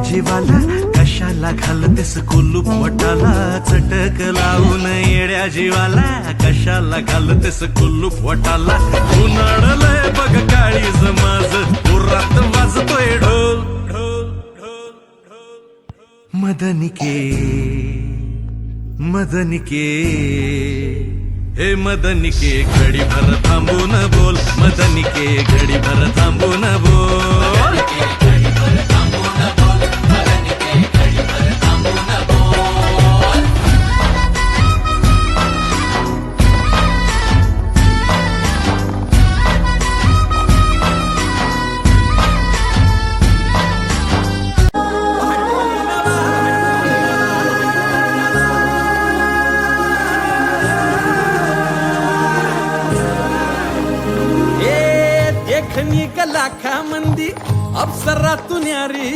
जीवाला कशाला घालतेस कुलूप वटाला, चटक लावून येड्या जीवाला कशाला घालतेस कुलूप वटाला. उन्हाळलंय बघ काळीज माझ, उरात वाजतोय ढोल ढोल ढोल ढोल. मदनिके मदनिके हे मदनिके घडीभर थांबून बोल, मदनिके घडीभर थांबून बोल. देखनी लाखा मंदी अप्सरातून यारी,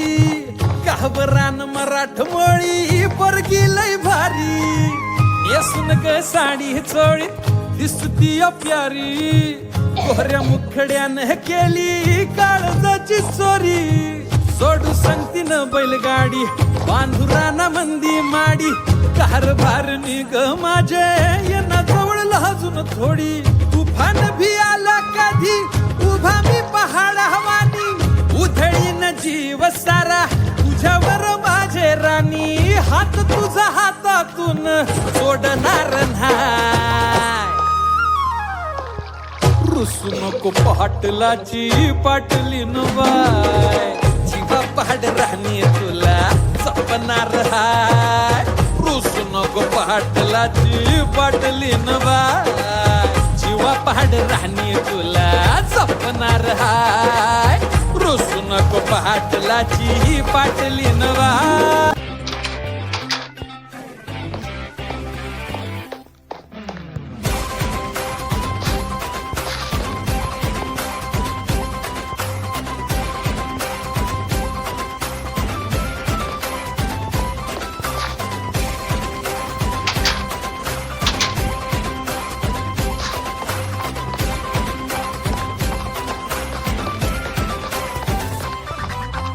काहबरान मराठमोळी पोरगी लय भारी. नेसून ग साडी चोळी दिसती प्यारी, कोहऱ्या मुखड्यानं केली काळजाची चोरी. सोडू सांगतीन बैलगाडी बांधुराना मंदी माडी, कारभार निग माझे यांना जवळ लाजून थोडी. तुफान भी आला कधी उभा मी पहाड हवानी, उधळीन जीव सारा तुझ्यावर माझे राणी. हात तुझा हातातून सोडणार नाही, रुसू नको पाटलाची पाटलीन बाय. जीवा पहाड राणी तुला जपणार हाय, रुसू नको पाटलाची पाटलीन बाय. जीवा पहाड राणी तुला जपणार हाय, रुसू नको पाटलाची पाटलीन बाय.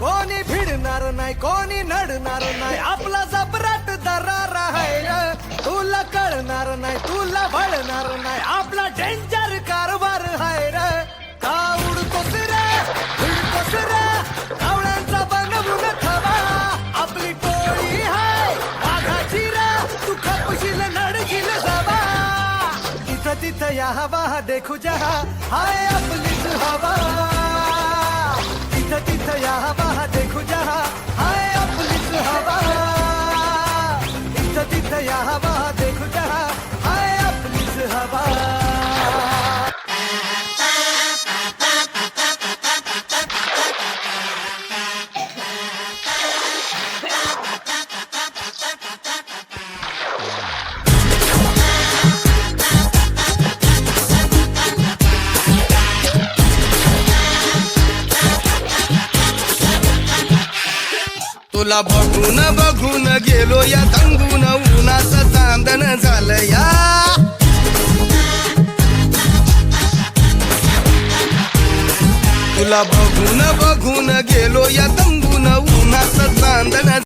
कोणी भिडणार नाही, कोणी नडणार नाही, आपला जबराट दरार आहे. तुला कळणार नाही, तुला भळणार नाही, आपला डेंजर कारभार आहे रे. का उडतोस रे, भिडतोस रे, कावळ्यांचा बनवून खवा. आपली टोळी आहे वाघाची रे, तू खपशील नडशील जबा. तिथं तिथं या हवा देखू जहा, हाय आपलीच हवा. तिथं या हवा देखू जहा, हाय आपलीच हवा. तिथं या हवा देखू जहा, हाय आपलीच हवा. तुला बघून बघून गेलो या तंगून, उन्हाचं चांदण झालं या. तुला बघून बघून गेलो या तंगून, उन्हाचं चांदण